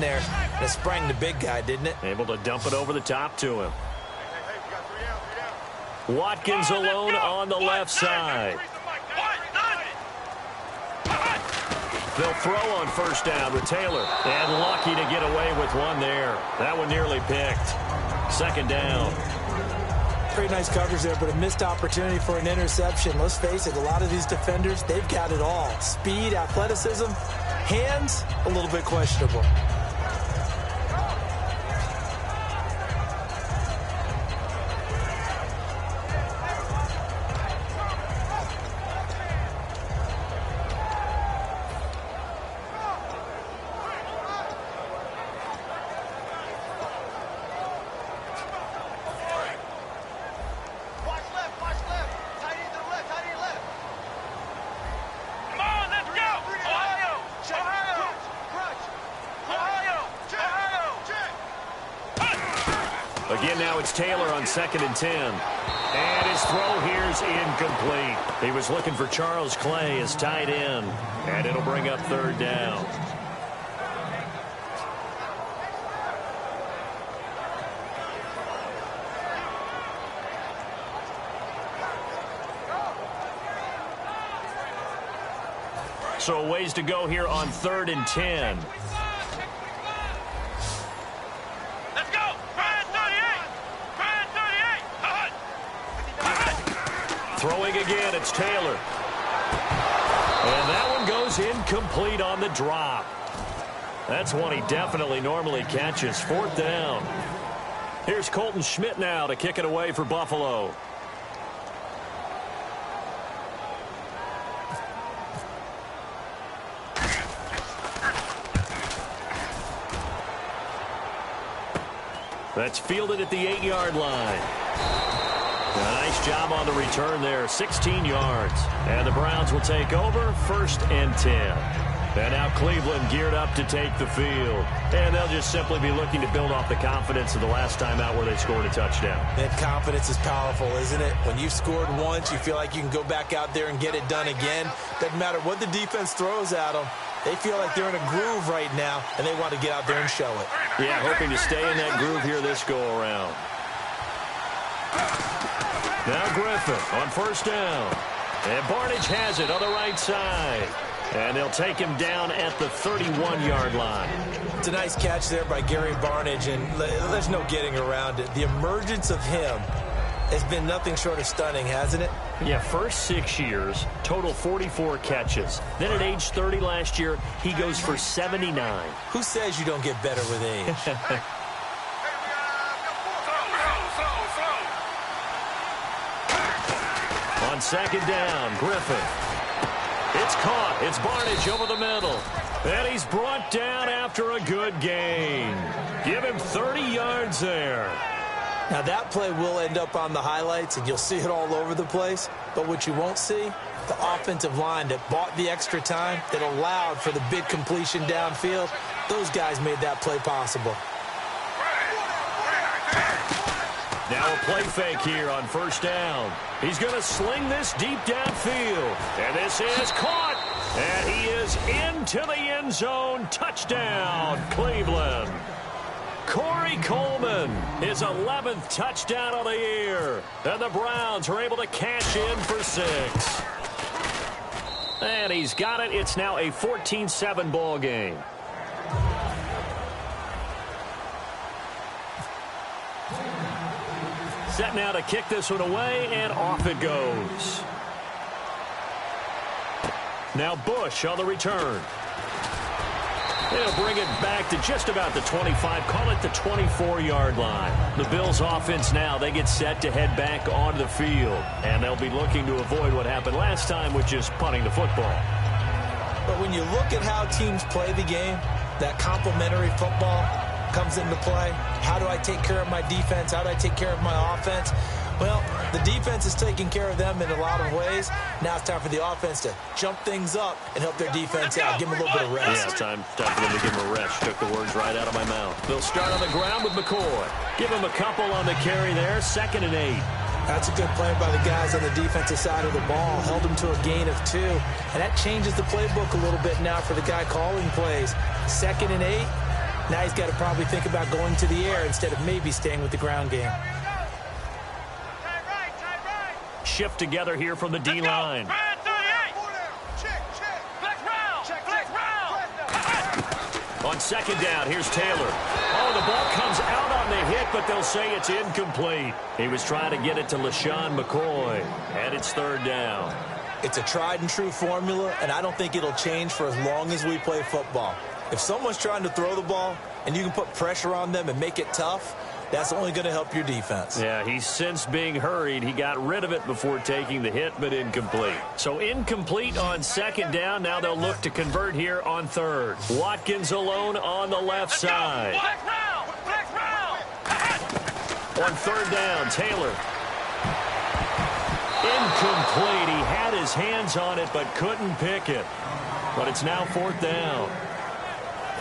there, and it sprang the big guy, didn't it? Able to dump it over the top to him. Watkins alone on the left side. They'll throw on first down with Taylor. And lucky to get away with one there. That one nearly picked. Second down. Pretty nice coverage there, but a missed opportunity for an interception. Let's face it, a lot of these defenders, they've got it all. Speed, athleticism, hands, a little bit questionable. Again, now it's Taylor on 2nd and 10. And his throw here's incomplete. He was looking for Charles Clay as tight end. And it'll bring up 3rd down. So a ways to go here on 3rd and 10. Throwing again, it's Taylor. And that one goes incomplete on the drop. That's one he definitely normally catches. 4th down. Here's Colton Schmidt now to kick it away for Buffalo. That's fielded at the 8-yard line. A nice job on the return there, 16 yards. And the Browns will take over, 1st and 10. And now Cleveland geared up to take the field. And they'll just simply be looking to build off the confidence of the last time out where they scored a touchdown. That confidence is powerful, isn't it? When you've scored once, you feel like you can go back out there and get it done again. Doesn't matter what the defense throws at them. They feel like they're in a groove right now, and they want to get out there and show it. Yeah, hoping to stay in that groove here this go-around. Now Griffin on 1st down. And Barnage has it on the right side. And they'll take him down at the 31-yard line. It's a nice catch there by Gary Barnage, and there's no getting around it. The emergence of him has been nothing short of stunning, hasn't it? Yeah, first 6 years, total 44 catches. Then at age 30 last year, he goes for 79. Who says you don't get better with age? On 2nd down, Griffin. It's caught. It's Barnage over the middle. And he's brought down after a good gain. Give him 30 yards there. Now that play will end up on the highlights, and you'll see it all over the place. But what you won't see, the offensive line that bought the extra time, that allowed for the big completion downfield, those guys made that play possible. Now a play fake here on 1st down. He's going to sling this deep downfield. And this is caught. And he is into the end zone. Touchdown, Cleveland. Corey Coleman, his 11th touchdown of the year. And the Browns are able to cash in for 6. And he's got it. It's now a 14-7 ball game. Set now to kick this one away, and off it goes. Now Bush on the return. They'll bring it back to just about the 25, call it the 24-yard line. The Bills offense now, they get set to head back onto the field. And they'll be looking to avoid what happened last time, which is punting the football. But when you look at how teams play the game, that complementary football comes into play. How do I take care of my defense? How do I take care of my offense? Well, the defense is taking care of them in a lot of ways. Now it's time for the offense to jump things up and help their defense out. Give them a little bit of rest. Yeah, time for them to give them a rest. Took the words right out of my mouth. They'll start on the ground with McCoy. Give him a couple on the carry there. 2nd and 8. That's a good play by the guys on the defensive side of the ball. Held them to a gain of 2. And that changes the playbook a little bit now for the guy calling plays. 2nd and 8. Now he's got to probably think about going to the air instead of maybe staying with the ground game. Shift together here from the D-line. On second down, here's Taylor. Oh, the ball comes out on the hit, but they'll say it's incomplete. He was trying to get it to LaShawn McCoy, and it's third down. It's a tried-and-true formula, and I don't think it'll change for as long as we play football. If someone's trying to throw the ball and you can put pressure on them and make it tough, that's only going to help your defense. Yeah, he's since being hurried. He got rid of it before taking the hit, but incomplete. So incomplete on second down. Now they'll look to convert here on third. Watkins alone on the left side. On third down, Taylor. Incomplete. He had his hands on it, but couldn't pick it. But it's now fourth down.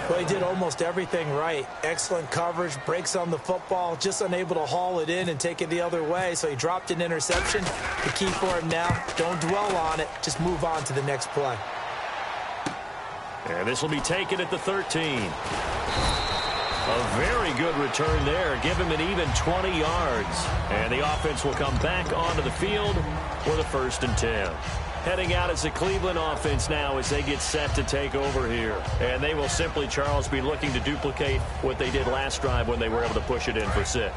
Well, he did almost everything right. Excellent coverage, breaks on the football, just unable to haul it in and take it the other way. So he dropped an interception. The key for him now, don't dwell on it. Just move on to the next play. And this will be taken at the 13. A very good return there. Give him an even 20 yards. And the offense will come back onto the field for the 1st and 10. Heading out as the Cleveland offense now as they get set to take over here. And they will simply, Charles, be looking to duplicate what they did last drive when they were able to push it in for 6.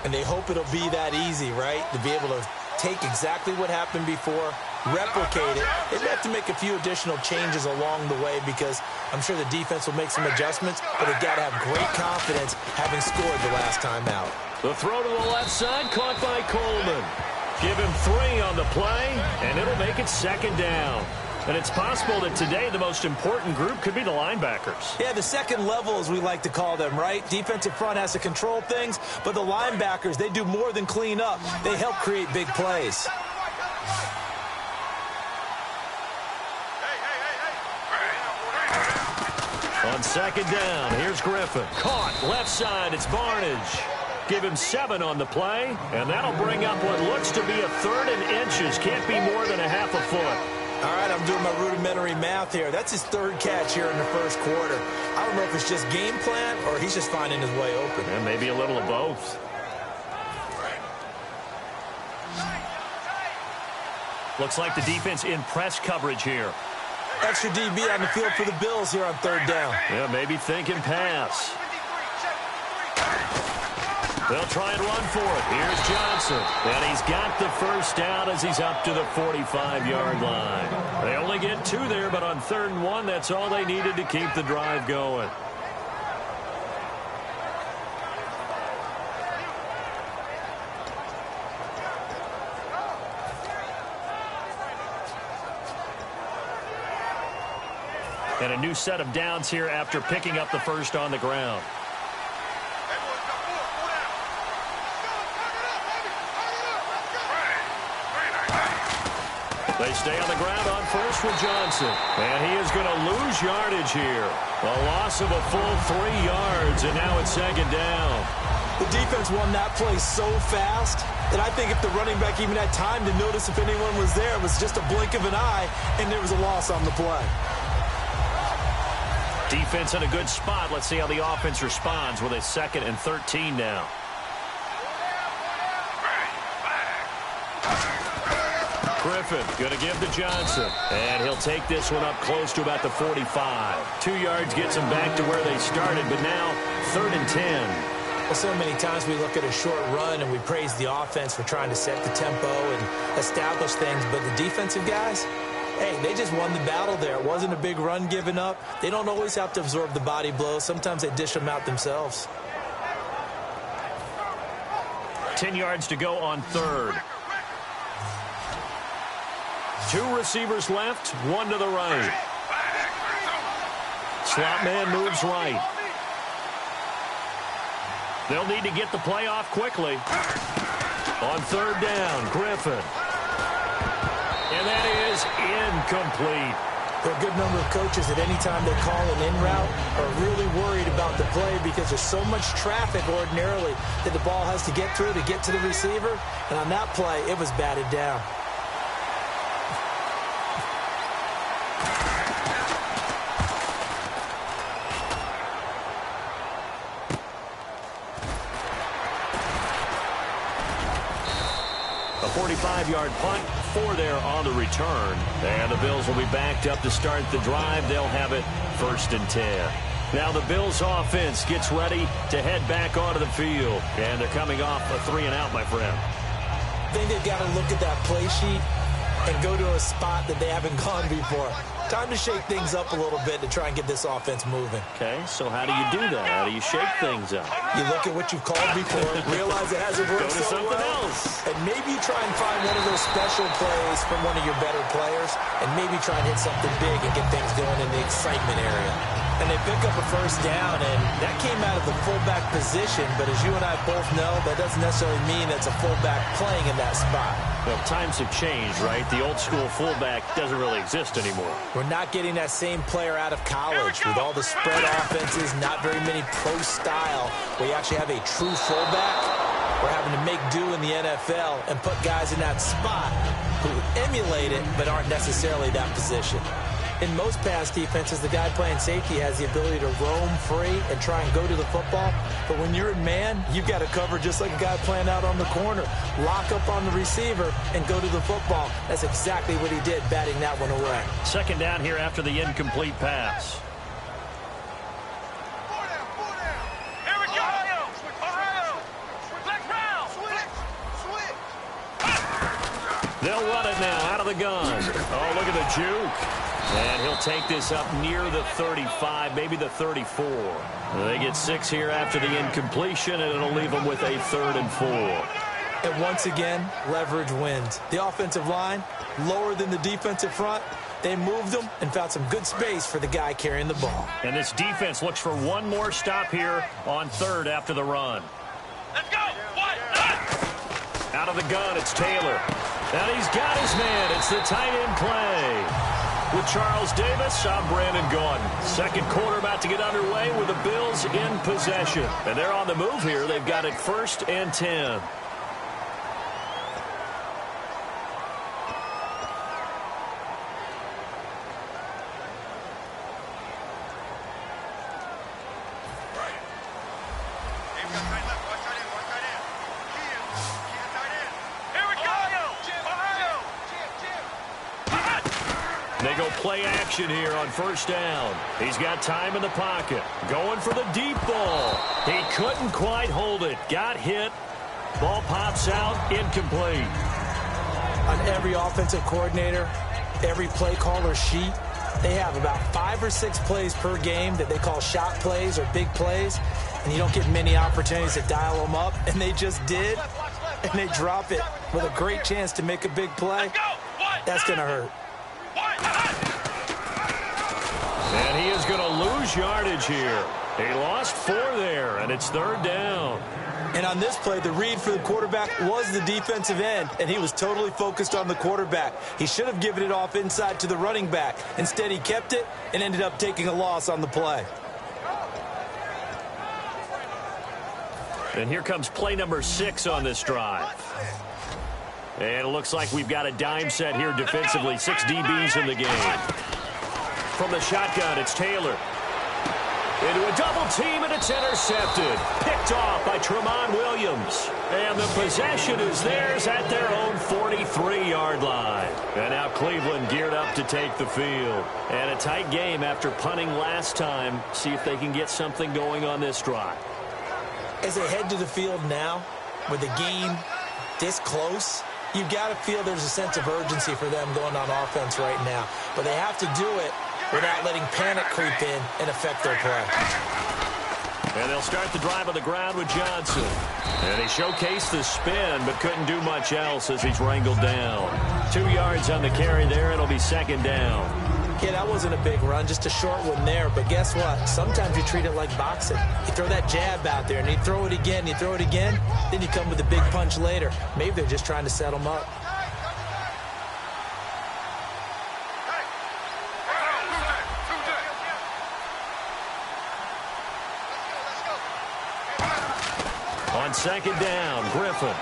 And they hope it'll be that easy, right? To be able to take exactly what happened before, replicate it. They have to make a few additional changes along the way because I'm sure the defense will make some adjustments, but they've got to have great confidence having scored the last time out. The throw to the left side, caught by Coleman. Give him 3 on the play, and it'll make it second down. And it's possible that today the most important group could be the linebackers. Yeah, the second level, as we like to call them, right? Defensive front has to control things, but the linebackers, they do more than clean up. They help create big plays. On second down, here's Griffin. Caught, left side, it's Barnage. Give him 7 on the play, and that'll bring up what looks to be a 3rd and inches. Can't be more than a half a foot. All right, I'm doing my rudimentary math here. That's his 3rd catch here in the 1st quarter. I don't know if it's just game plan or he's just finding his way open. And maybe a little of both. Looks like the defense in press coverage here. Extra DB on the field for the Bills here on 3rd down. Yeah, maybe thinking pass. They'll try and run for it. Here's Johnson. And he's got the 1st down as he's up to the 45-yard line. They only get 2 there, but on 3rd and 1, that's all they needed to keep the drive going. And a new set of downs here after picking up the 1st on the ground. They stay on the ground on 1st with Johnson. And he is going to lose yardage here. A loss of a full 3 yards, and now it's 2nd down. The defense won that play so fast that I think if the running back even had time to notice if anyone was there, it was just a blink of an eye, and there was a loss on the play. Defense in a good spot. Let's see how the offense responds with a 2nd and 13 now. Griffin going to give to Johnson. And he'll take this one up close to about the 45. 2 yards gets them back to where they started, but now 3rd and 10. Well, so many times we look at a short run and we praise the offense for trying to set the tempo and establish things, but the defensive guys, hey, they just won the battle there. It wasn't a big run given up. They don't always have to absorb the body blows. Sometimes they dish them out themselves. 10 yards to go on 3rd. 2 receivers left, 1 to the right. Slot man moves right. They'll need to get the play off quickly. On 3rd down, Griffin. And that is incomplete. There are a good number of coaches at any time they call an in route are really worried about the play because there's so much traffic ordinarily that the ball has to get through to get to the receiver. And on that play, it was batted down. 45-yard punt, 4 there on the return. And the Bills will be backed up to start the drive. They'll have it 1st and 10. Now the Bills offense gets ready to head back onto the field. And they're coming off a 3-and-out, my friend. I think they've got to look at that play sheet and go to a spot that they haven't gone before. Time to shake things up a little bit to try and get this offense moving. Okay, so how do you do that? How do you shake things up? You look at what you've called before, realize it hasn't worked Go to so something well, else. and maybe try and find one of those special plays from one of your better players, and maybe try and hit something big and get things going in the excitement area. And they pick up a 1st down, and that came out of the fullback position, but as you and I both know, that doesn't necessarily mean it's a fullback playing in that spot. Well, times have changed, right? The old-school fullback doesn't really exist anymore. We're not getting that same player out of college with all the spread offenses, not very many pro style, where you actually have a true fullback. We're having to make do in the NFL and put guys in that spot who emulate it but aren't necessarily that position. In most pass defenses, the guy playing safety has the ability to roam free and try and go to the football. But when you're in man, you've got to cover just like a guy playing out on the corner. Lock up on the receiver and go to the football. That's exactly what he did, batting that one away. 2nd down here after the incomplete pass. Here we go! Ohio! Black round! They'll run it now out of the gun. Oh, look at the juke. And he'll take this up near the 35, maybe the 34. They get 6 here after the incompletion, and it'll leave them with a 3rd and 4. And once again, leverage wins. The offensive line, lower than the defensive front. They moved them and found some good space for the guy carrying the ball. And this defense looks for one more stop here on 3rd after the run. Let's go! Out of the gun, it's Taylor. And he's got his man. It's the tight end play. With Charles Davis, I'm Brandon Gaudin. 2nd quarter about to get underway with the Bills in possession. And they're on the move here. They've got it 1st and 10. They go play action here on 1st down. He's got time in the pocket. Going for the deep ball. He couldn't quite hold it. Got hit. Ball pops out. Incomplete. On every offensive coordinator, every play caller sheet, they have about 5 or 6 plays per game that they call shot plays or big plays, and you don't get many opportunities to dial them up, and they just did, and they drop it with a great chance to make a big play. That's going to hurt. And he is going to lose yardage here. He lost 4 there, and it's 3rd down. And on this play, the read for the quarterback was the defensive end, and he was totally focused on the quarterback. He should have given it off inside to the running back. Instead, he kept it and ended up taking a loss on the play. And here comes play number 6 on this drive. And it looks like we've got a dime set here defensively. 6 DBs in the game. From the shotgun, it's Taylor. Into a double team, and it's intercepted. Picked off by Tramon Williams. And the possession is theirs at their own 43-yard line. And now Cleveland geared up to take the field. And a tight game after punting last time. See if they can get something going on this drive. As they head to the field now, with the game this close, you've got to feel there's a sense of urgency for them going on offense right now. But they have to do it without letting panic creep in and affect their play. And they'll start the drive on the ground with Johnson. And he showcased the spin, but couldn't do much else as he's wrangled down. 2 yards on the carry there. It'll be 2nd down. Yeah, that wasn't a big run, just a short one there. But guess what? Sometimes you treat it like boxing. You throw that jab out there, and you throw it again, then you come with a big punch later. Maybe they're just trying to set them up. On 2nd down, Griffin.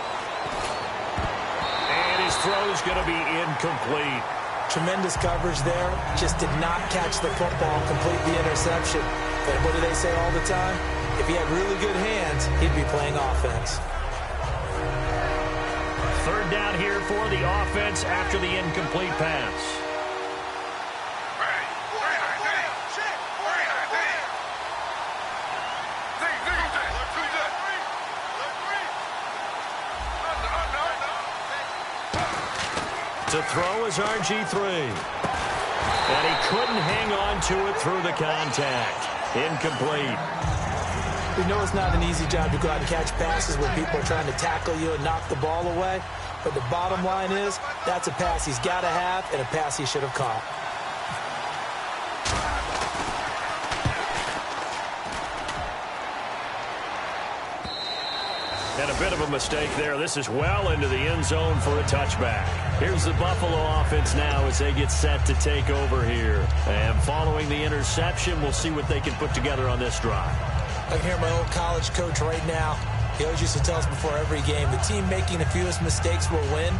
And his throw's going to be incomplete. Tremendous coverage there. Just did not catch the football, complete the interception. But what do they say all the time? If he had really good hands, he'd be playing offense. Third down here for the offense after the incomplete pass. To throw is RG3. And he couldn't hang on to it through the contact. Incomplete. We know it's not an easy job to go out and catch passes when people are trying to tackle you and knock the ball away. But the bottom line is, that's a pass he's got to have and a pass he should have caught. And a bit of a mistake there. This is well into the end zone for a touchback. Here's the Buffalo offense now as they get set to take over here. And following the interception, we'll see what they can put together on this drive. I can hear my old college coach right now. He always used to tell us before every game, the team making the fewest mistakes will win.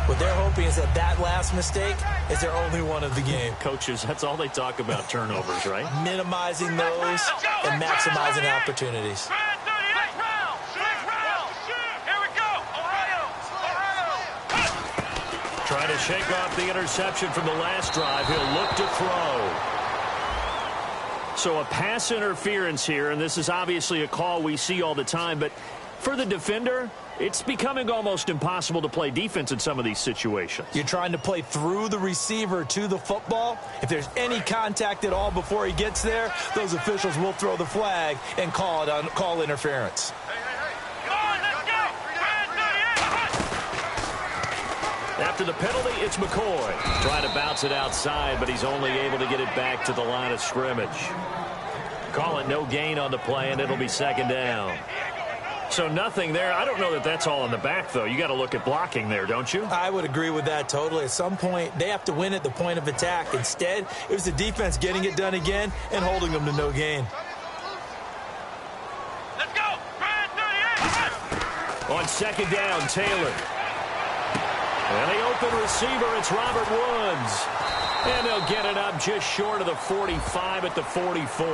What they're hoping is that that last mistake is their only one of the game. Coaches, that's all they talk about, turnovers, right? Minimizing those and maximizing opportunities. Trying to shake off the interception from the last drive. He'll look to throw. So a pass interference here, and this is obviously a call we see all the time, but for the defender, it's becoming almost impossible to play defense in some of these situations. You're trying to play through the receiver to the football. If there's any contact at all before he gets there, those officials will throw the flag and call interference. After the penalty, it's McCoy. Trying to bounce it outside, but he's only able to get it back to the line of scrimmage. Call it no gain on the play, and it'll be second down. So nothing there. I don't know that that's all in the back, though. You got to look at blocking there, don't you? I would agree with that totally. At some point, they have to win at the point of attack. Instead, it was the defense getting it done again and holding them to no gain. Let's go! On second down, Taylor. And the open receiver, it's Robert Woods. And they'll get it up just short of the 45 at the 44.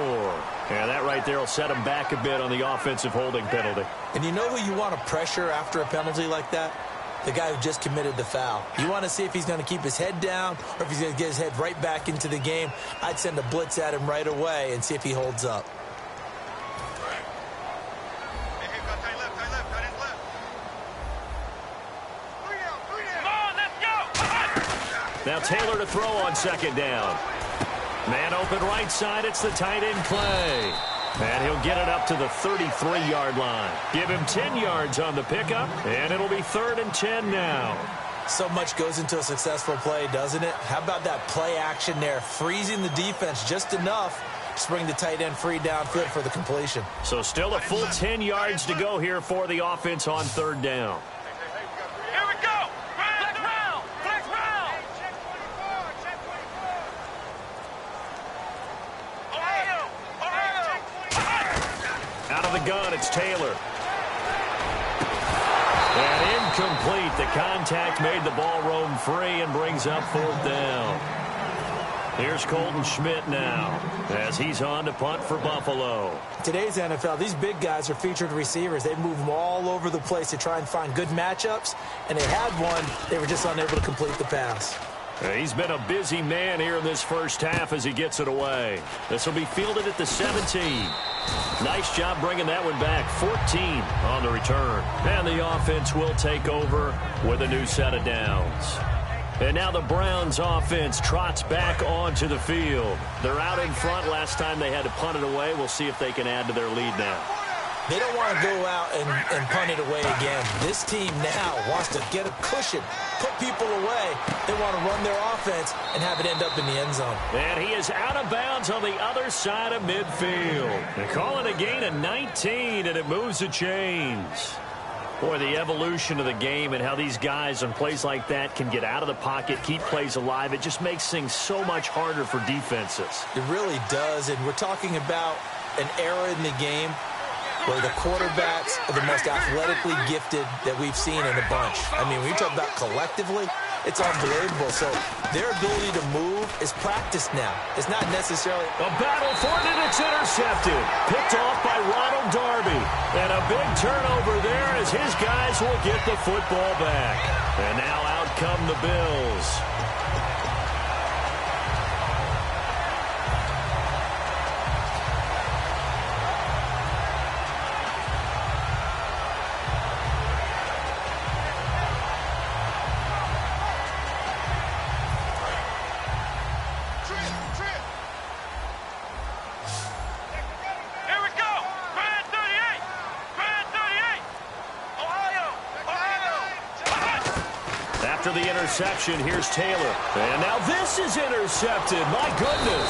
And that right there will set them back a bit on the offensive holding penalty. And you know who you want to pressure after a penalty like that? The guy who just committed the foul. You want to see if he's going to keep his head down or if he's going to get his head right back into the game. I'd send a blitz at him right away and see if he holds up. Now Taylor to throw on second down. Man open right side. It's the tight end play. And he'll get it up to the 33-yard line. Give him 10 yards on the pickup, and it'll be 3rd and 10 now. So much goes into a successful play, doesn't it? How about that play action there? Freezing the defense just enough to bring the tight end free downfield for the completion. So still a full 10 yards to go here for the offense on 3rd down. Out of the gun, it's Taylor. And incomplete. The contact made the ball roam free and brings up 4th down. Here's Colton Schmidt now as he's on to punt for Buffalo. Today's NFL, these big guys are featured receivers. They move them all over the place to try and find good matchups, and they had one. They were just unable to complete the pass. He's been a busy man here in this first half as he gets it away. This will be fielded at the 17. Nice job bringing that one back. 14 on the return. And the offense will take over with a new set of downs. And now the Browns offense trots back onto the field. They're out in front. Last time they had to punt it away. We'll see if they can add to their lead now. They don't want to go out and punt it away again. This team now wants to get a cushion, put people away. They want to run their offense and have it end up in the end zone. And he is out of bounds on the other side of midfield. They call it a gain of 19, and it moves the chains. Boy, the evolution of the game and how these guys on plays like that can get out of the pocket, keep plays alive, it just makes things so much harder for defenses. It really does, and we're talking about an era in the game where the quarterbacks are the most athletically gifted that we've seen in a bunch. I mean, when you talk about collectively, it's unbelievable. So their ability to move is practiced now. It's not necessarily a battle for it, and it's intercepted. Picked off by Ronald Darby. And a big turnover there, as his guys will get the football back. And now out come the Bills. After the interception, here's Taylor. And now this is intercepted. My goodness.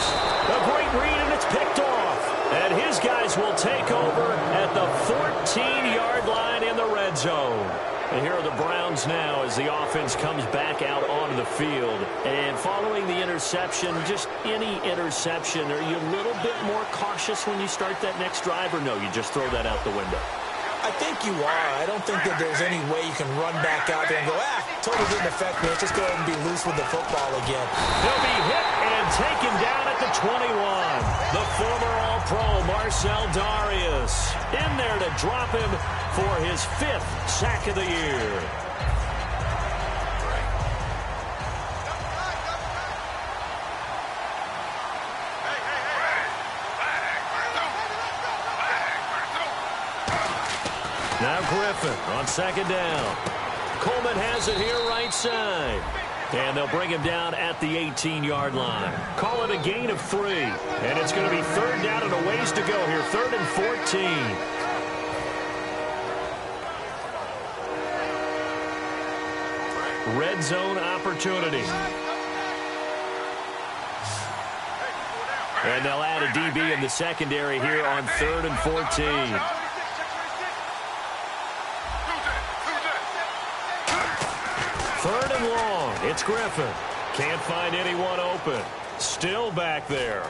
A great read, and it's picked off. And his guys will take over at the 14-yard line in the red zone. And here are the Browns now as the offense comes back out onto the field. And following the interception, just any interception, are you a little bit more cautious when you start that next drive, or no, you just throw that out the window? I think you are. I don't think that there's any way you can run back out there and go, totally didn't affect me. Let's just go ahead and be loose with the football again. He'll be hit and taken down at the 21. The former All-Pro Marcel Darius in there to drop him for his 5th sack of the year. Now Griffin on second down. Coleman has it here right side. And they'll bring him down at the 18-yard line. Call it a gain of 3. And it's going to be third down and a ways to go here. 3rd and 14. Red zone opportunity. And they'll add a DB in the secondary here on 3rd and 14. Third and long. It's Griffin. Can't find anyone open. Still back there.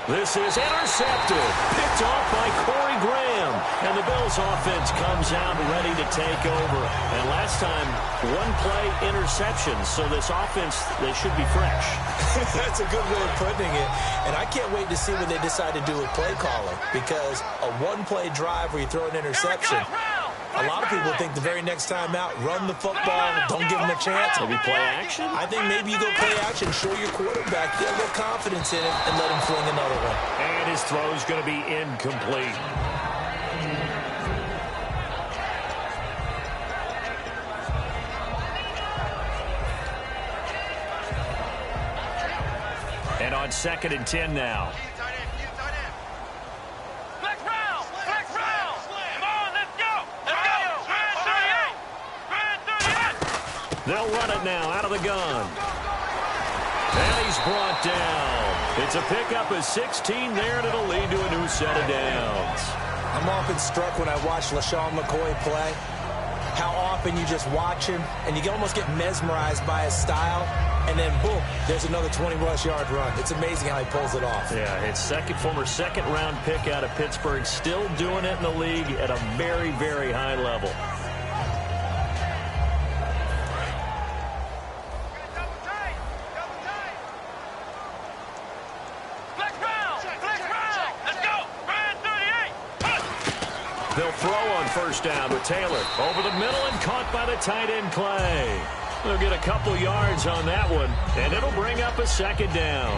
This is intercepted. Picked off by Corey Graham. And the Bills offense comes out ready to take over. And last time, one-play interception. So this offense, they should be fresh. That's a good way of putting it. And I can't wait to see what they decide to do with play calling. Because a one-play drive where you throw an interception, a lot of people think the very next time out, run the football, don't give them a chance. Maybe play action? I think maybe you go play action, show your quarterback, get a little confidence in him, and let him fling another one. And his throw is going to be incomplete. And on 2nd and 10 now. They'll run it now out of the gun. And he's brought down. It's a pickup of 16 there, and it'll lead to a new set of downs. I'm often struck when I watch LaShawn McCoy play, how often you just watch him, and you can almost get mesmerized by his style, and then, boom, there's another 20-plus yard run. It's amazing how he pulls it off. Yeah, his former second-round pick out of Pittsburgh, still doing it in the league at a very, very high level. They'll throw on first down with Taylor. Over the middle and caught by the tight end Clay. They'll get a couple yards on that one, and it'll bring up a 2nd down.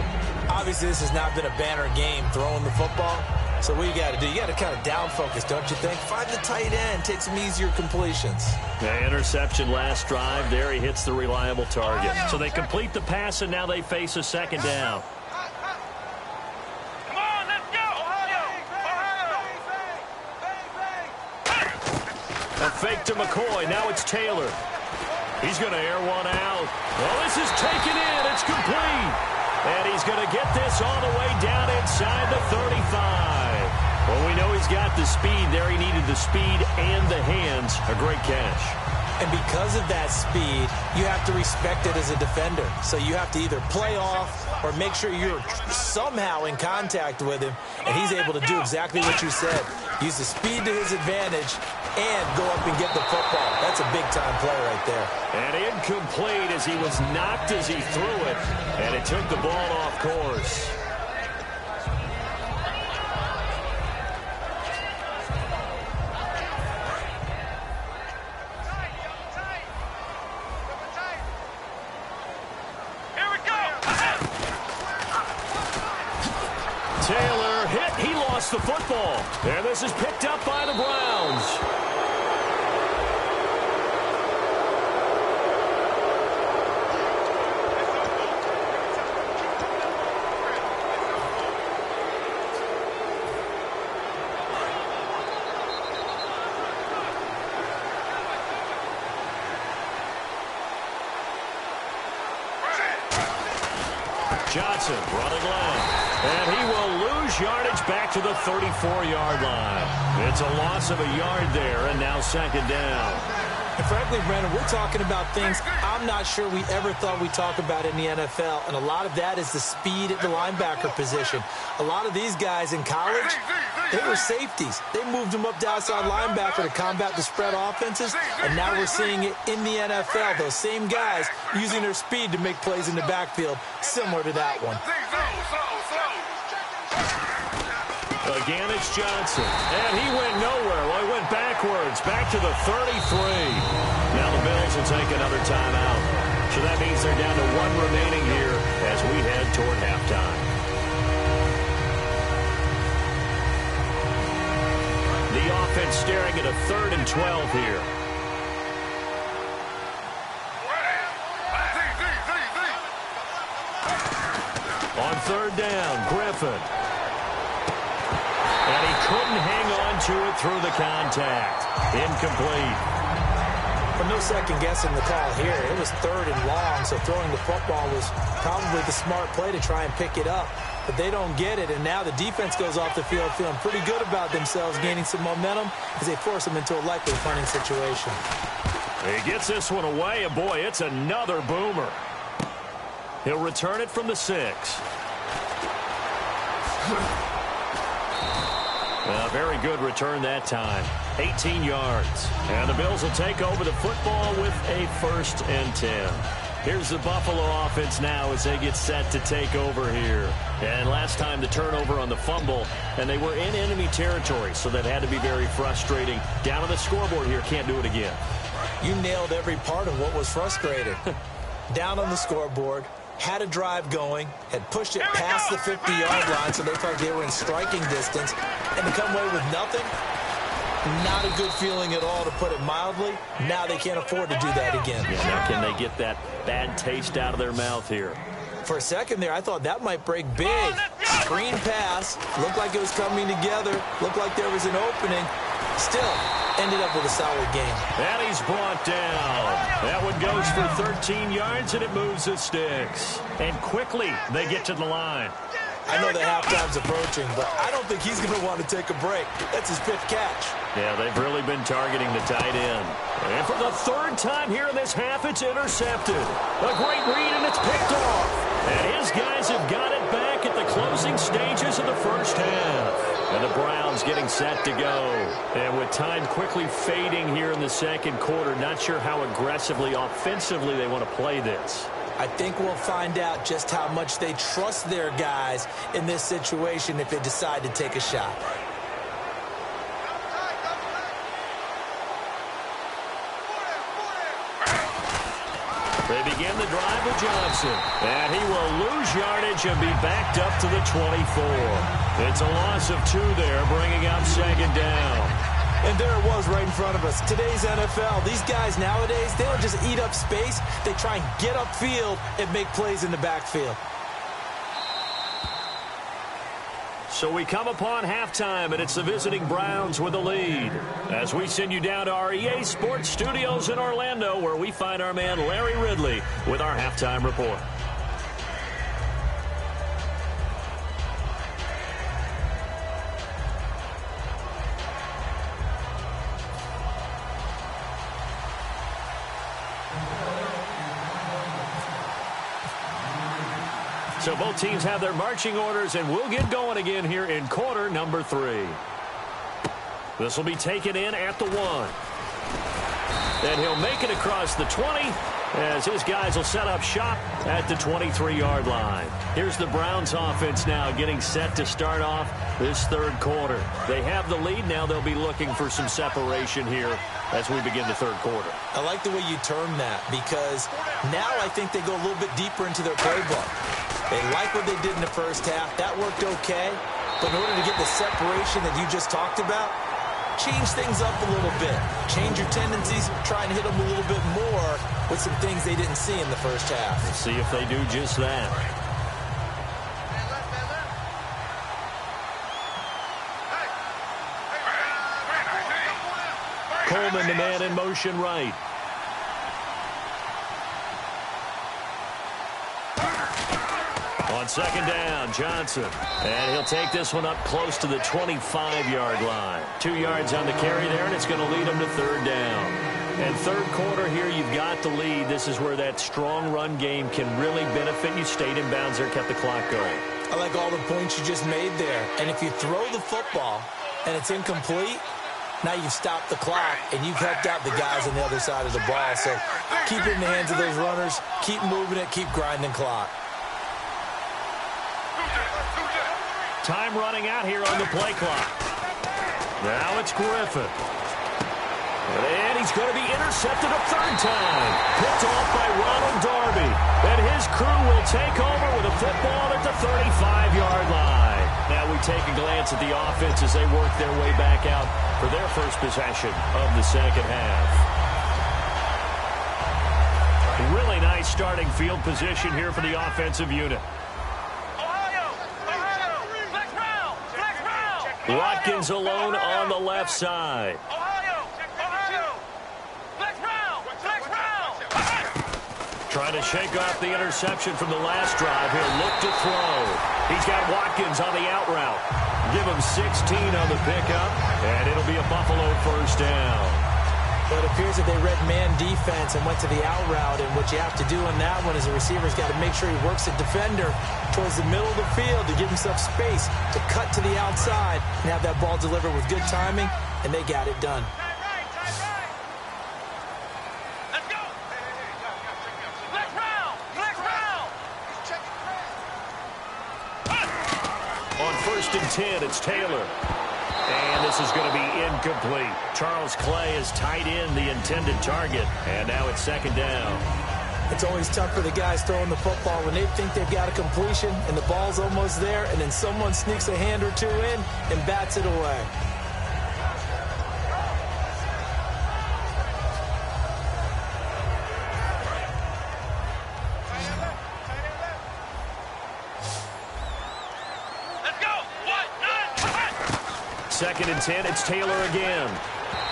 Obviously, this has not been a banner game throwing the football. So what you got to do, you got to kind of down focus, don't you think? Find the tight end, take some easier completions. The interception last drive. There he hits the reliable target. So they complete the pass, and now they face a 2nd down. A fake to McCoy. Now it's Taylor. He's going to air one out. Well, this is taken in. It's complete. And he's going to get this all the way down inside the 35. Well, we know he's got the speed there. He needed the speed and the hands. A great catch. And because of that speed, you have to respect it as a defender. So you have to either play off or make sure you're somehow in contact with him. And he's able to do exactly what you said. Use the speed to his advantage and go up and get the football. That's a big-time play right there. And incomplete as he was knocked as he threw it. And it took the ball off course. lost the football. And this is picked up by the Browns. Johnson running left, and he will lose yardage back to the 34-yard line. It's a loss of a yard there, and now second down. And frankly, Brendan, we're talking about things I'm not sure we ever thought we'd talk about in the NFL, and a lot of that is the speed at the linebacker position. A lot of these guys in college, they were safeties. They moved them up to outside linebacker to combat the spread offenses, and now we're seeing it in the NFL. Those same guys using their speed to make plays in the backfield, similar to that one. Again, it's Johnson. And he went nowhere. Well, he went backwards, back to the 33. Now the Bills will take another timeout. So that means they're down to one remaining here as we head toward halftime. The offense staring at a 3rd and 12 here. On 3rd down, Griffin. And he couldn't hang on to it through the contact. Incomplete. But no second guessing the call here. It was 3rd and long, so throwing the football was probably the smart play to try and pick it up. But they don't get it, and now the defense goes off the field feeling pretty good about themselves, gaining some momentum as they force them into a likely punting situation. He gets this one away, and boy, it's another boomer. He'll return it from the 6. A very good return that time. 18 yards. And the Bills will take over the football with a 1st and 10. Here's the Buffalo offense now as they get set to take over here. And last time the turnover on the fumble, and they were in enemy territory, so that had to be very frustrating. Down on the scoreboard here, can't do it again. You nailed every part of what was frustrating. Down on the scoreboard, had a drive going, had pushed it past the 50-yard line, so they thought they were in striking distance, and to come away with nothing, not a good feeling at all, to put it mildly. Now they can't afford to do that again. Yeah, now can they get that bad taste out of their mouth here? For a second there, I thought that might break big. Screen pass, looked like it was coming together, looked like there was an opening. Still, ended up with a solid game. And he's brought down. That one goes for 13 yards, and it moves the sticks. And quickly, they get to the line. I know that halftime's approaching, but I don't think he's going to want to take a break. That's his 5th catch. Yeah, they've really been targeting the tight end. And for the 3rd time here in this half, it's intercepted. A great read, and it's picked off. And his guys have got it back at the closing stages of the 1st half. And the Browns getting set to go. And with time quickly fading here in the 2nd quarter, not sure how aggressively, offensively they want to play this. I think we'll find out just how much they trust their guys in this situation if they decide to take a shot. They begin the drive with Johnson. And he will lose yardage and be backed up to the 24. It's a loss of 2 there, bringing up 2nd down. And there it was right in front of us. Today's NFL, these guys nowadays, they don't just eat up space. They try and get upfield and make plays in the backfield. So we come upon halftime, and it's the visiting Browns with the lead. As we send you down to our EA Sports Studios in Orlando, where we find our man Larry Ridley with our halftime report. So both teams have their marching orders, and we'll get going again here in quarter number 3. This will be taken in at the 1. And he'll make it across the 20 as his guys will set up shop at the 23-yard line. Here's the Browns offense now getting set to start off this 3rd quarter. They have the lead now. They'll be looking for some separation here as we begin the 3rd quarter. I like the way you term that, because now I think they go a little bit deeper into their playbook. They like what they did in the 1st half. That worked okay. But in order to get the separation that you just talked about, change things up a little bit. Change your tendencies. Try and hit them a little bit more with some things they didn't see in the first half. We'll see if they do just that. Coleman, the man in motion right. On second down, Johnson. And he'll take this one up close to the 25-yard line. 2 yards on the carry there, and it's going to lead him to third down. And third quarter here, you've got the lead. This is where that strong run game can really benefit you. Stayed in bounds there, kept the clock going. I like all the points you just made there. And if you throw the football and it's incomplete, now you've stopped the clock and you've helped out the guys on the other side of the ball. So keep it in the hands of those runners. Keep moving it. Keep grinding clock. Time running out here on the play clock. Now it's Griffin. And he's going to be intercepted a third time. Picked off by Ronald Darby. And his crew will take over with a football at the 35-yard line. Now we take a glance at the offense as they work their way back out for their first possession of the second half. Really nice starting field position here for the offensive unit. Watkins alone on the left side. Trying to shake off the interception from the last drive. He'll look to throw. He's got Watkins on the out route. Give him 16 on the pickup, and it'll be a Buffalo first down. But it appears that they read man defense and went to the out route, and what you have to do on that one is the receiver's got to make sure he works the defender towards the middle of the field to give himself space to cut to the outside and have that ball delivered with good timing, and they got it done. On 1st and 10, it's Taylor. And this is going to be incomplete. Charles Clay has tied in the intended target. And now it's second down. It's always tough for the guys throwing the football when they think they've got a completion and the ball's almost there, and then someone sneaks a hand or two in and bats it away. Second and 10, it's Taylor again.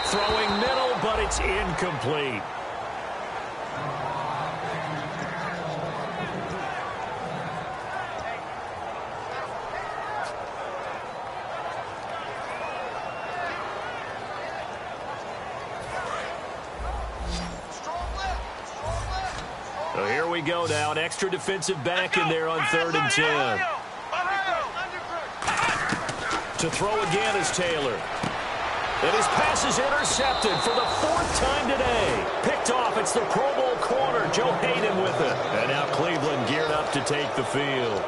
Throwing middle, but it's incomplete. So here we go now. An extra defensive back in there on 3rd and 10. To throw again is Taylor. And his pass is intercepted for the 4th time today. Picked off. It's the Pro Bowl corner, Joe Hayden, with it. And now Cleveland geared up to take the field.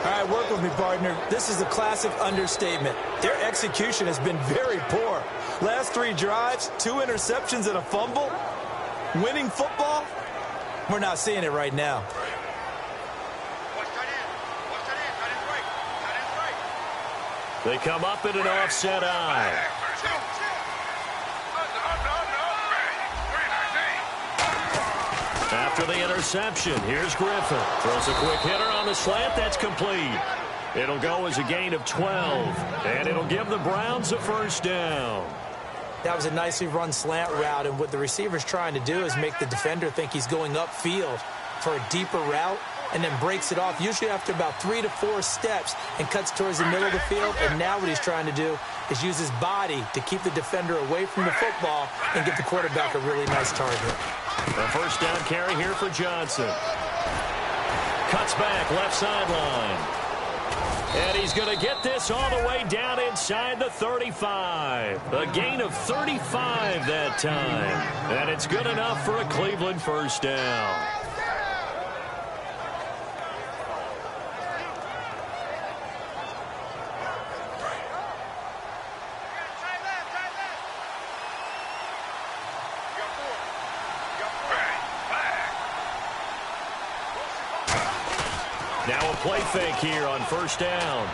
All right, work with me, partner. This is a classic understatement. Their execution has been very poor. Last 3 drives, 2 interceptions and a fumble. Winning football? We're not seeing it right now. They come up in an offset eye. After the interception, here's Griffin. Throws a quick hitter on the slant. That's complete. It'll go as a gain of 12, and it'll give the Browns a first down. That was a nicely run slant route, and what the receiver's trying to do is make the defender think he's going upfield for a deeper route, and then breaks it off, usually after about 3 to 4 steps, and cuts towards the middle of the field. And now what he's trying to do is use his body to keep the defender away from the football and give the quarterback a really nice target. A first down carry here for Johnson. Cuts back, left sideline. And he's going to get this all the way down inside the 35. A gain of 35 that time. And it's good enough for a Cleveland first down. Now a play fake here on first down.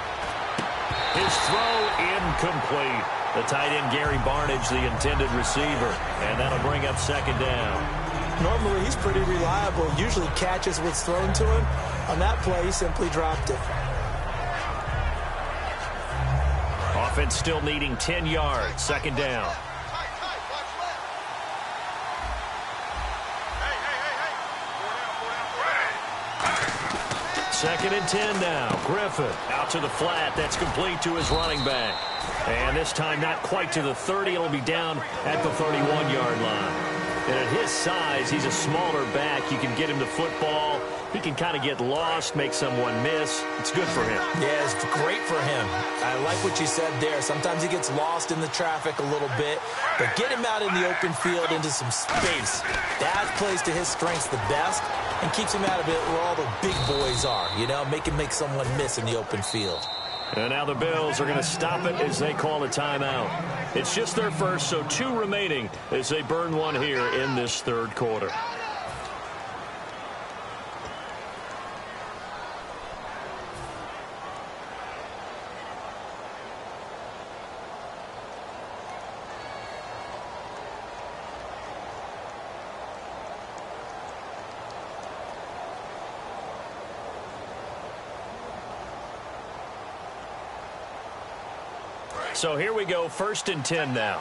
His throw incomplete. The tight end, Gary Barnidge, the intended receiver. And that'll bring up second down. Normally, he's pretty reliable. Usually catches what's thrown to him. On that play, he simply dropped it. Offense still needing 10 yards. Second down. Second and 10 now. Griffin out to the flat. That's complete to his running back. And this time not quite to the 30. It'll be down at the 31-yard line. And at his size, he's a smaller back. You can get him the football. He can kind of get lost, make someone miss. It's good for him. Yeah, it's great for him. I like what you said there. Sometimes he gets lost in the traffic a little bit, but get him out in the open field into some space. That plays to his strengths the best and keeps him out of it where all the big boys are, you know, make him make someone miss in the open field. And now the Bills are going to stop it as they call a timeout. It's just their first, so 2 remaining as they burn one here in this third quarter. So here we go, first and 10 now.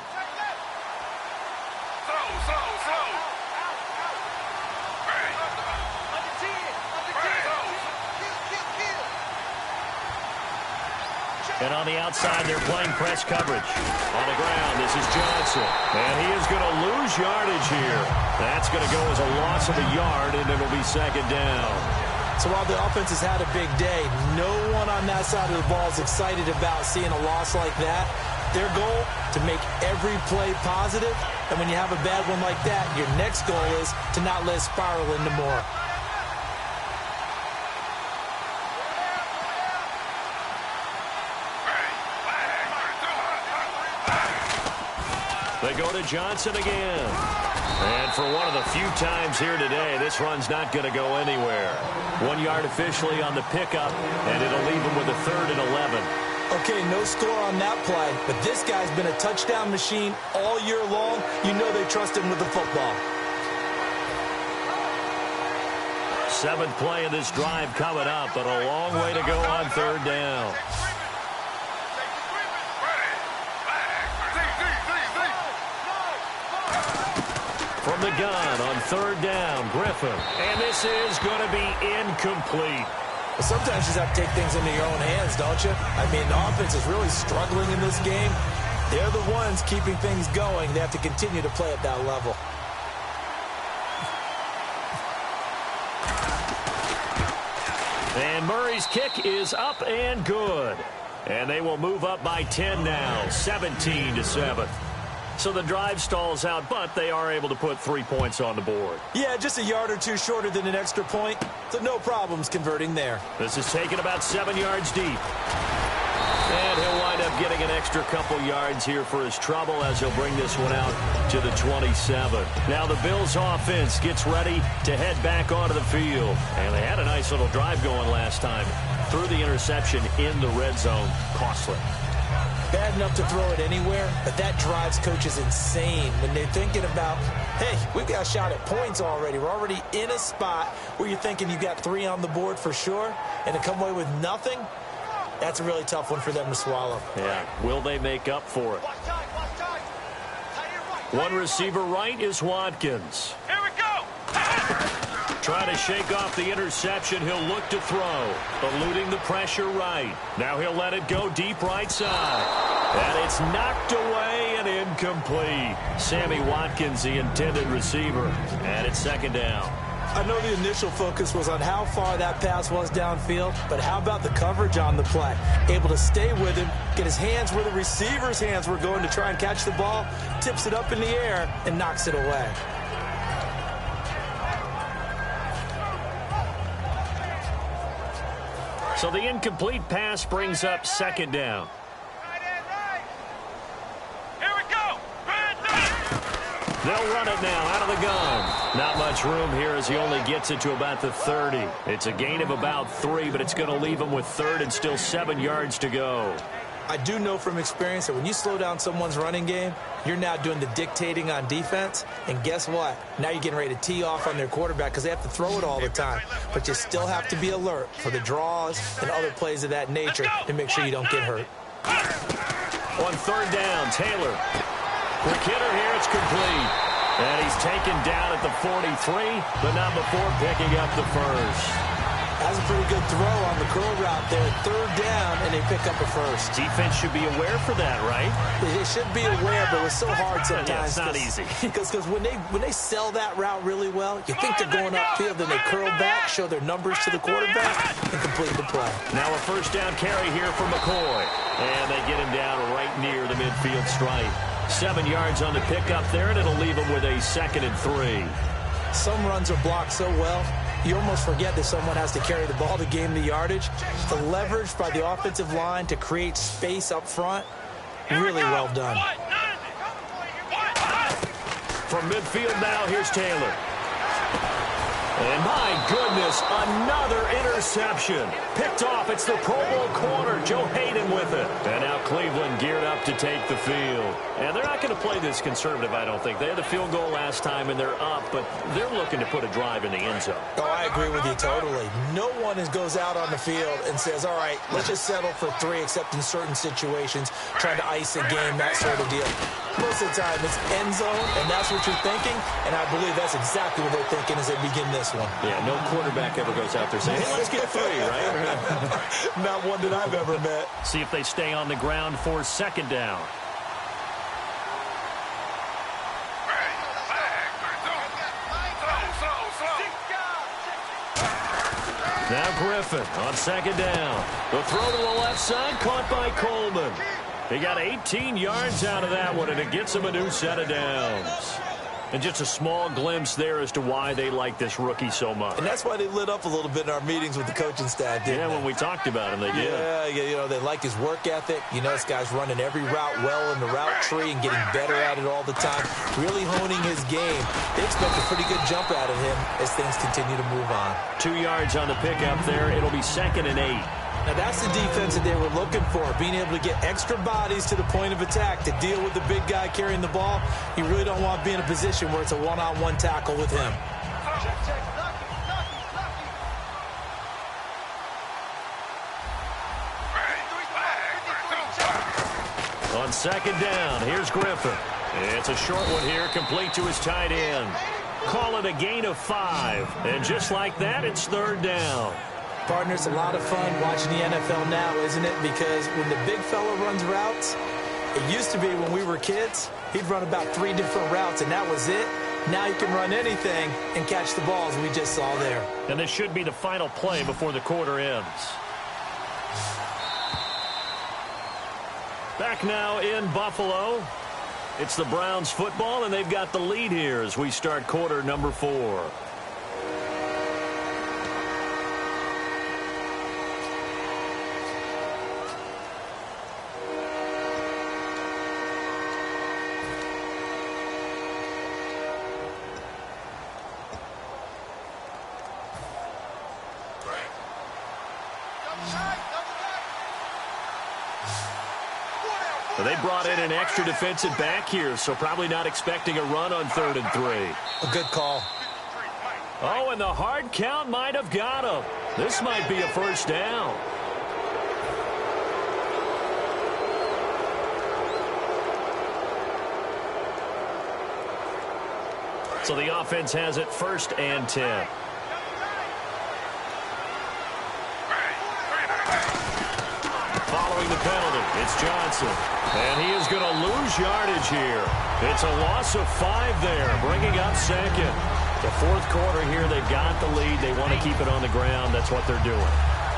And on the outside, they're playing press coverage. On the ground, this is Johnson. And he is going to lose yardage here. That's going to go as a loss of a yard, and it'll be second down. So while the offense has had a big day, no one on that side of the ball is excited about seeing a loss like that. Their goal, to make every play positive. And when you have a bad one like that, your next goal is to not let it spiral into more. They go to Johnson again. And for one of the few times here today, this run's not going to go anywhere. 1 yard officially on the pickup, and it'll leave him with a 3rd and 11. Okay, no score on that play, but this guy's been a touchdown machine all year long. You know they trust him with the football. 7th play of this drive coming up, but a long way to go on 3rd down. From the gun on 3rd down, Griffin. And this is going to be incomplete. Well, sometimes you just have to take things into your own hands, don't you? I mean, the offense is really struggling in this game. They're the ones keeping things going. They have to continue to play at that level. And Murray's kick is up and good. And they will move up by 10 now, 17-7. So the drive stalls out, but they are able to put 3 points on the board. Yeah, just a yard or two shorter than an extra point, so no problems converting there. This is taken about 7 yards deep. And he'll wind up getting an extra couple yards here for his trouble as he'll bring this one out to the 27. Now the Bills offense gets ready to head back onto the field. And they had a nice little drive going last time. Threw the interception in the red zone. Costly. Bad enough to throw it anywhere, but that drives coaches insane when they're thinking about, hey, we've got a shot at points already. We're already in a spot where you're thinking you've got 3 on the board for sure, and to come away with nothing, that's a really tough one for them to swallow. Yeah, will they make up for it? One receiver right is Watkins. Here we go. Trying to shake off the interception. He'll look to throw. Eluding the pressure right. Now he'll let it go deep right side. And it's knocked away and incomplete. Sammy Watkins, the intended receiver. And it's second down. I know the initial focus was on how far that pass was downfield, but how about the coverage on the play? Able to stay with him, get his hands where the receiver's hands were going to try and catch the ball, tips it up in the air, and knocks it away. So the incomplete pass brings up second down. Here we go. They'll run it now out of the gun. Not much room here as he only gets it to about the 30. It's a gain of about 3, but it's going to leave him with 3rd and still 7 yards to go. I do know from experience that when you slow down someone's running game, you're now doing the dictating on defense. And guess what? Now you're getting ready to tee off on their quarterback because they have to throw it all the time. But you still have to be alert for the draws and other plays of that nature to make sure you don't get hurt. On third down, Taylor. Quick hitter here, it's complete. And he's taken down at the 43, but not before picking up the first. That's a pretty good throw on the curl route there. Third down, and they pick up a first. Defense should be aware for that, right? They should be aware, but it's so hard sometimes. Yeah, it's not easy. Because when they sell that route really well, you think they're going upfield, then they curl back, show their numbers to the quarterback, and complete the play. Now a first down carry here for McCoy. And they get him down right near the midfield stripe. 7 yards on the pickup there, and it'll leave him with a 2nd and 3. Some runs are blocked so well, you almost forget that someone has to carry the ball to gain the yardage. The leverage by the offensive line to create space up front, really well done. From midfield now, here's Taylor. And my goodness, another interception. Picked off, it's the Pro Bowl corner, Joe Hayden with it. And now Cleveland geared up to take the field. And they're not going to play this conservative, I don't think. They had the field goal last time, and they're up, but they're looking to put a drive in the end zone. Oh, I agree with you totally. No one goes out on the field and says, all right, let's just settle for 3, except in certain situations, trying to ice a game, that sort of deal. Most of the time, it's end zone, and that's what you're thinking, and I believe that's exactly what they're thinking as they begin this one. Yeah, no quarterback ever goes out there saying, hey, let's get 3, right? Not one that I've ever met. See if they stay on the ground for 2nd down. Now Griffin on 2nd down. The throw to the left side, caught by Coleman. He got 18 yards out of that one, and it gets him a new set of downs. And just a small glimpse there as to why they like this rookie so much. And that's why they lit up a little bit in our meetings with the coaching staff, didn't they? When we talked about him, they did. Yeah, they like his work ethic. You know, this guy's running every route well in the route tree and getting better at it all the time, really honing his game. They expect a pretty good jump out of him as things continue to move on. 2 yards on the pickup there. It'll be 2nd and 8. Now, that's the defense that they were looking for, being able to get extra bodies to the point of attack to deal with the big guy carrying the ball. You really don't want to be in a position where it's a one-on-one tackle with him. On 2nd down, here's Griffin. It's a short one here, complete to his tight end. Call it a gain of 5. And just like that, it's 3rd down. Partner, it's a lot of fun watching the NFL now, isn't it? Because when the big fella runs routes, it used to be when we were kids, he'd run about 3 different routes, and that was it. Now you can run anything and catch the balls we just saw there. And this should be the final play before the quarter ends. Back now in Buffalo. It's the Browns football, and they've got the lead here as we start quarter number 4. They brought in an extra defensive back here, so probably not expecting a run on 3rd and 3. A good call. Oh, and the hard count might have got him. This might be a first down. So the offense has it 1st and 10. Following the penalty, it's Johnson. And he is going to lose yardage here. It's a loss of 5 there, bringing up 2nd. The 4th quarter here, they've got the lead. They want to keep it on the ground. That's what they're doing.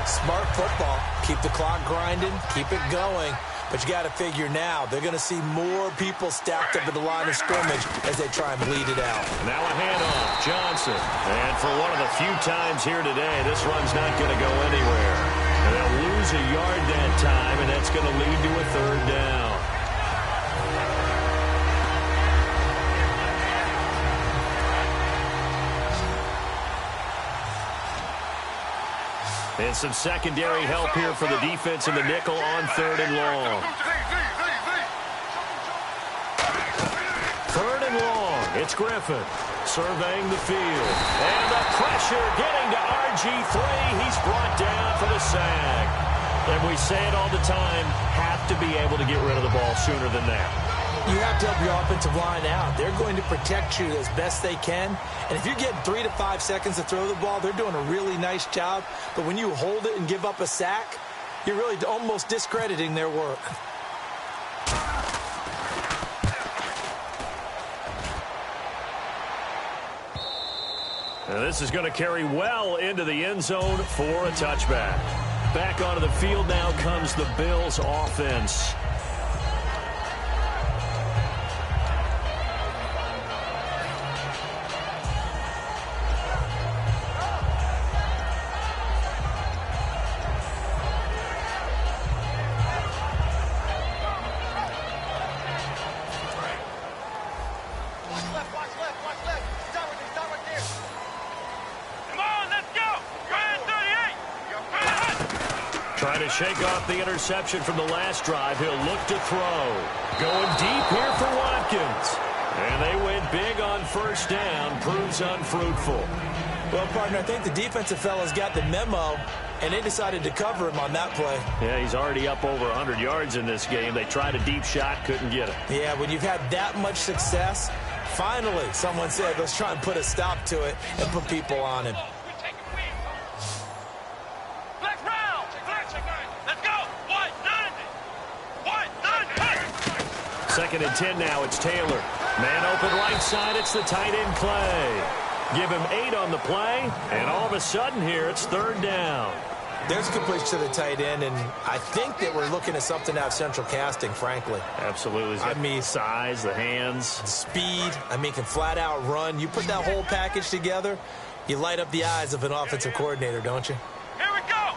Smart football. Keep the clock grinding. Keep it going. But you got to figure now, they're going to see more people stacked up at the line of scrimmage as they try and bleed it out. Now a handoff, Johnson. And for one of the few times here today, this run's not going to go anywhere. And they'll lose a yard that time, and that's going to lead to a 3rd down. And some secondary help here for the defense in the nickel on 3rd and long. 3rd and long. It's Griffin surveying the field. And the pressure getting to RG3. He's brought down for the sack. And we say it all the time, have to be able to get rid of the ball sooner than that. You have to help your offensive line out. They're going to protect you as best they can. And if you're getting 3 to 5 seconds to throw the ball, they're doing a really nice job. But when you hold it and give up a sack, you're really almost discrediting their work. And this is going to carry well into the end zone for a touchback. Back onto the field now comes the Bills offense. Trying to shake off the interception from the last drive. He'll look to throw. Going deep here for Watkins. And they went big on 1st down. Proves unfruitful. Well, partner, I think the defensive fellas got the memo, and they decided to cover him on that play. Yeah, he's already up over 100 yards in this game. They tried a deep shot, couldn't get it. Yeah, when you've had that much success, finally someone said, let's try and put a stop to it and put people on him. Second and 10 now. It's Taylor. Man open right side. It's the tight end Clay. Give him 8 on the play. And all of a sudden here, it's 3rd down. There's a completion to the tight end, and I think that we're looking at something out of central casting, frankly. Absolutely. I mean, size, the hands. Speed. I mean, can flat out run. You put that whole package together, you light up the eyes of an offensive coordinator, don't you? Here we go.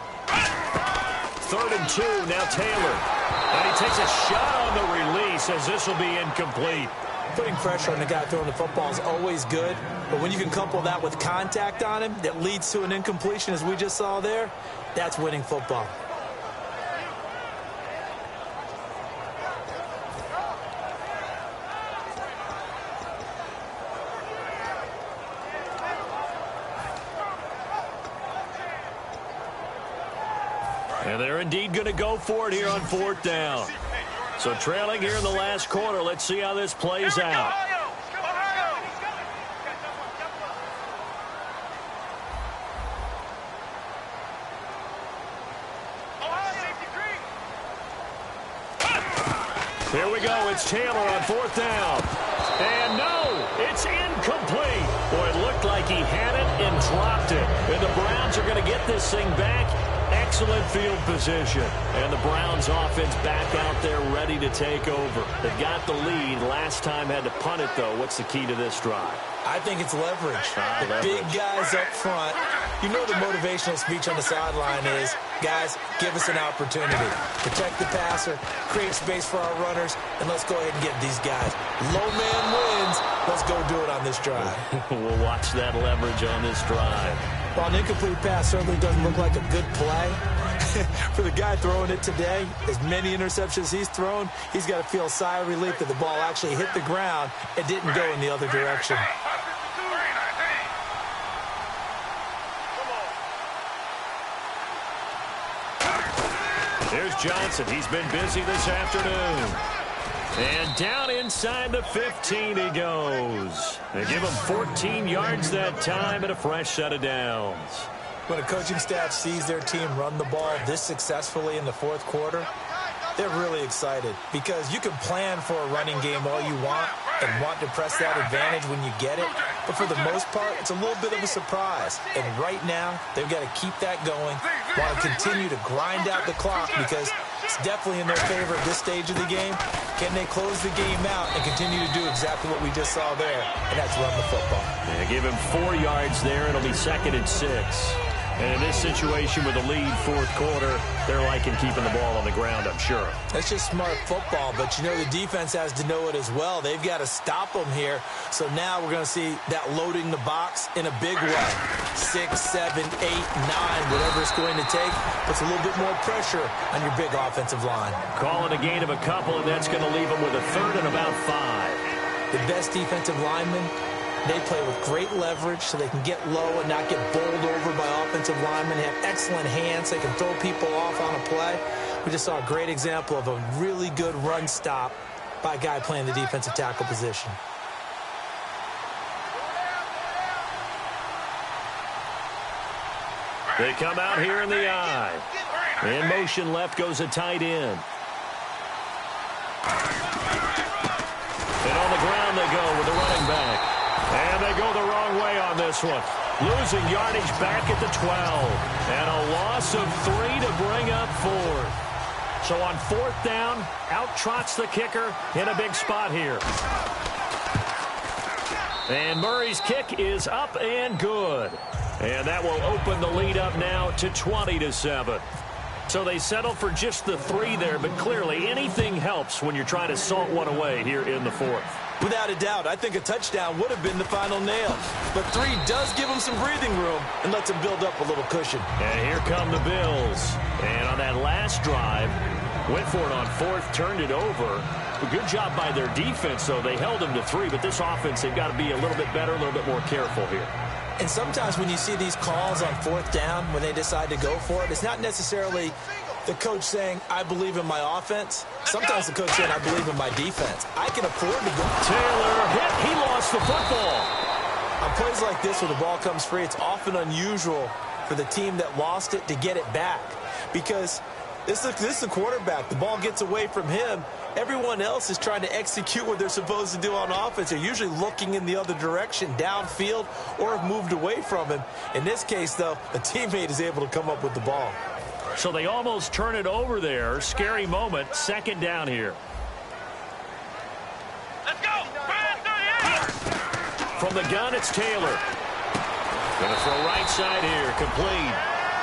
3rd and 2. Now Taylor. And he takes a shot on the release as this will be incomplete. Putting pressure on the guy throwing the football is always good, but when you can couple that with contact on him that leads to an incompletion, as we just saw there, that's winning football. And they're indeed going to go for it here on 4th down. So trailing here in the last quarter. Let's see how this plays out. Here we go. It's Taylor on 4th down. And no, it's incomplete. Boy, it looked like he had it and dropped it. And the Browns are going to get this thing back. Excellent field position. And the Browns offense back out there ready to take over. They've got the lead. Last time had to punt it, though. What's the key to this drive? I think it's leverage. The big guys up front. You know the motivational speech on the sideline is, guys, give us an opportunity. Protect the passer, create space for our runners, and let's go ahead and get these guys. Low man wins. Let's go do it on this drive. We'll watch that leverage on this drive. While an incomplete pass certainly doesn't look like a good play, for the guy throwing it today, as many interceptions he's thrown, he's got to feel a sigh of relief that the ball actually hit the ground and didn't go in the other direction. Here's Johnson. He's been busy this afternoon. And down inside the 15 he goes. They give him 14 yards that time and a fresh set of downs. When a coaching staff sees their team run the ball this successfully in the 4th quarter, they're really excited because you can plan for a running game all you want and want to press that advantage when you get it. But for the most part, it's a little bit of a surprise. And right now, they've got to keep that going, want to continue to grind out the clock because it's definitely in their favor at this stage of the game. Can they close the game out and continue to do exactly what we just saw there? And that's run the football. Yeah, give him 4 yards there. It'll be 2nd and 6. And in this situation with a lead fourth quarter, they're liking keeping the ball on the ground, I'm sure. That's just smart football, but you know the defense has to know it as well. They've got to stop them here. So now we're going to see that loading the box in a big way. 6, 7, 8, 9, whatever it's going to take, puts a little bit more pressure on your big offensive line. Calling a gain of a couple, and that's going to leave them with a third and about 5. The best defensive linemen, they play with great leverage so they can get low and not get bowled over by offensive linemen. They have excellent hands. They can throw people off on a play. We just saw a great example of a really good run stop by a guy playing the defensive tackle position. They come out here in the eye. In motion left goes a tight end. And on the ground they go with the running back. And they go the wrong way on this one. Losing yardage back at the 12. And a loss of 3 to bring up 4. So on fourth down, out trots the kicker in a big spot here. And Murray's kick is up and good. And that will open the lead up now to 20-7. So they settle for just the 3 there, but clearly anything helps when you're trying to salt one away here in the fourth. Without a doubt, I think a touchdown would have been the final nail. But 3 does give them some breathing room and lets them build up a little cushion. And here come the Bills. And on that last drive, went for it on fourth, turned it over. A good job by their defense, though. They held them to 3, but this offense, they've got to be a little bit better, a little bit more careful here. And sometimes when you see these calls on fourth down, when they decide to go for it, it's not necessarily the coach saying, I believe in my offense. Sometimes the coach saying, I believe in my defense. I can afford to go. Taylor hit. He lost the football. On plays like this where the ball comes free, it's often unusual for the team that lost it to get it back. Because this is the quarterback. The ball gets away from him. Everyone else is trying to execute what they're supposed to do on offense. They're usually looking in the other direction, downfield, or have moved away from him. In this case, though, a teammate is able to come up with the ball. So they almost turn it over there. Scary moment. Second down here. Let's go! From the gun, it's Taylor. Going to throw right side here. Complete.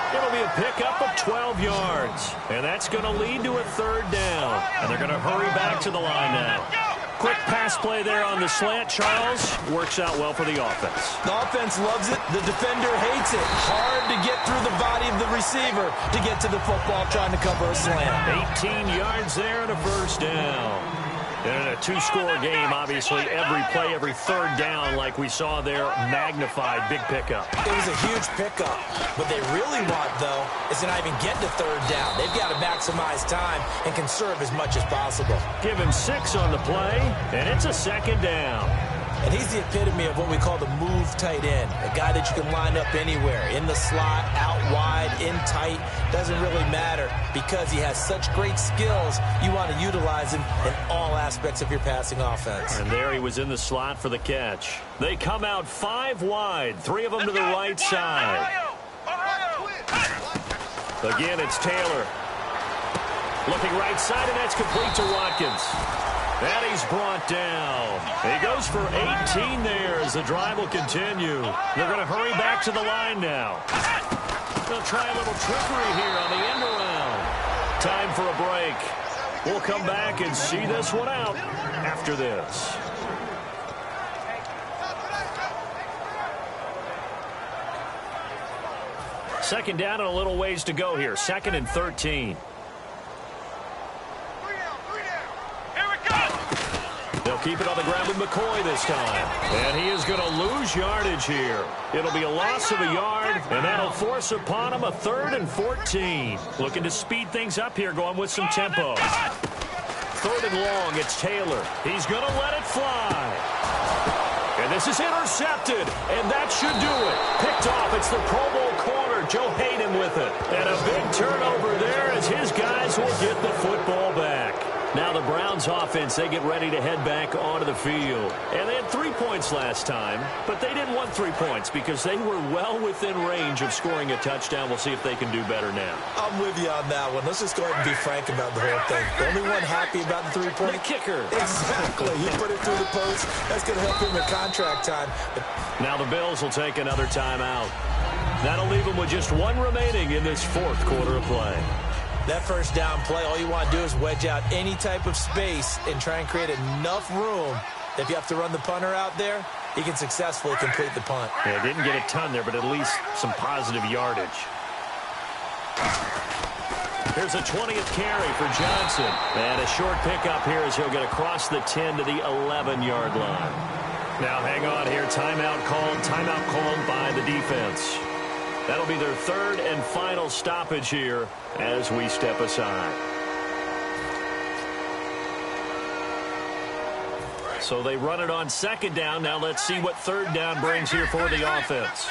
It'll be a pickup of 12 yards. And that's going to lead to a third down. And they're going to hurry back to the line now. Quick pass play there on the slant, Charles. Works out well for the offense. The offense loves it. The defender hates it. Hard to get through the body of the receiver to get to the football trying to cover a slant. 18 yards there and a first down. And in a two-score game, obviously, every play, every third down, like we saw there, magnified, big pickup. It was a huge pickup. What they really want, though, is to not even get to third down. They've got to maximize time and conserve as much as possible. Give him 6 on the play, and it's a second down. And he's the epitome of what we call the move tight end, a guy that you can line up anywhere, in the slot, out wide, in tight, doesn't really matter because he has such great skills. You want to utilize him in all aspects of your passing offense. And there he was in the slot for the catch. They come out 5 wide, 3 of them to the right side. Again, it's Taylor. Looking right side, and that's complete to Watkins. And he's brought down. He goes for 18 there as the drive will continue. They're going to hurry back to the line now. They'll try a little trickery here on the end around. Time for a break. We'll come back and see this one out after this. Second down and a little ways to go here. 2nd and 13. They'll keep it on the ground with McCoy this time. And he is going to lose yardage here. It'll be a loss of a yard, and that'll force upon him a 3rd and 14. Looking to speed things up here, going with some tempo. 3rd and long, it's Taylor. He's going to let it fly. And this is intercepted, and that should do it. Picked off, it's the Pro Bowl corner, Joe Hayden with it. And a big turnover there as his guys will get the football back. Now the Browns offense, they get ready to head back onto the field. And they had 3 points last time, but they didn't want 3 points because they were well within range of scoring a touchdown. We'll see if they can do better now. I'm with you on that one. Let's just go ahead and be frank about the whole thing. The only one happy about the 3-point? The kicker. Exactly. He put it through the post. That's going to help him in contract time. Now the Bills will take another timeout. That'll leave them with just one remaining in this fourth quarter of play. That first down play, all you want to do is wedge out any type of space and try and create enough room. If you have to run the punter out there, he can successfully complete the punt. Yeah, didn't get a ton there, but at least some positive yardage. Here's a 20th carry for Johnson. And a short pickup here as he'll get across the 10 to the 11-yard line. Now hang on here. Timeout called by the defense. That'll be their third and final stoppage here as we step aside. So they run it on second down. Now let's see what third down brings here for the offense.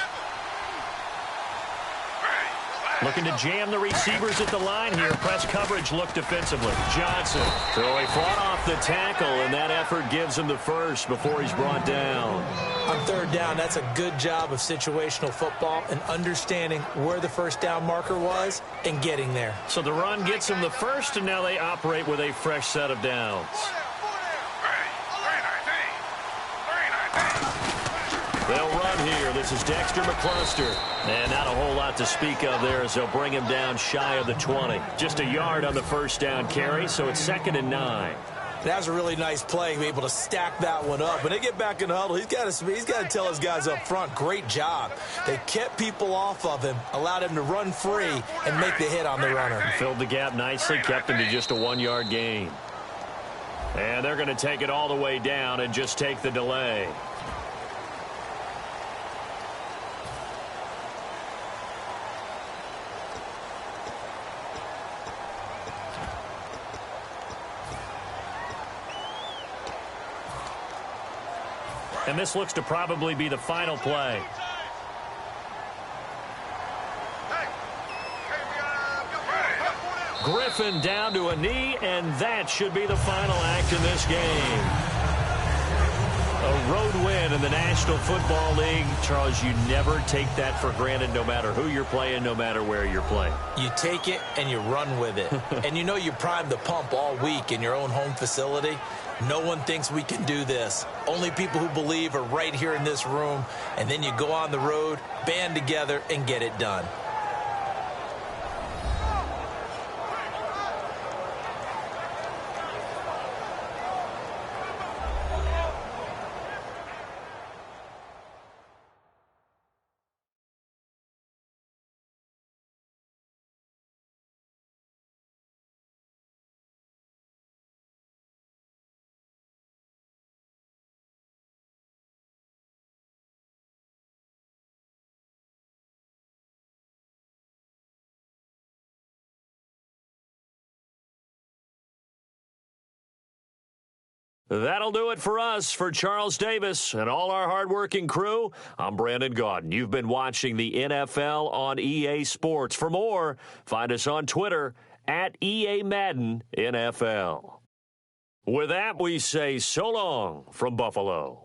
Looking to jam the receivers at the line here. Press coverage look defensively. Johnson. So he fought off the tackle, and that effort gives him the first before he's brought down. On third down, that's a good job of situational football and understanding where the first down marker was and getting there. So the run gets him the first, and now they operate with a fresh set of downs. They'll run here. This is Dexter McCluster. And not a whole lot to speak of there as they'll bring him down shy of the 20. Just a yard on the first down carry, so it's 2nd and 9. That was a really nice play, to be able to stack that one up. When they get back in the huddle, he's got to tell his guys up front, great job. They kept people off of him, allowed him to run free, and make the hit on the runner. Filled the gap nicely, kept him to just a 1-yard gain. And they're going to take it all the way down and just take the delay. And this looks to probably be the final play. Griffin down to a knee, and that should be the final act in this game. A road win in the National Football League. Charles, you never take that for granted, no matter who you're playing, no matter where you're playing. You take it and you run with it. And you know you primed the pump all week in your own home facility. No one thinks we can do this. Only people who believe are right here in this room. And then you go on the road, band together, and get it done. That'll do it for us. For Charles Davis and all our hardworking crew, I'm Brandon Gaudin. You've been watching the NFL on EA Sports. For more, find us on Twitter at EA Madden NFL. With that, we say so long from Buffalo.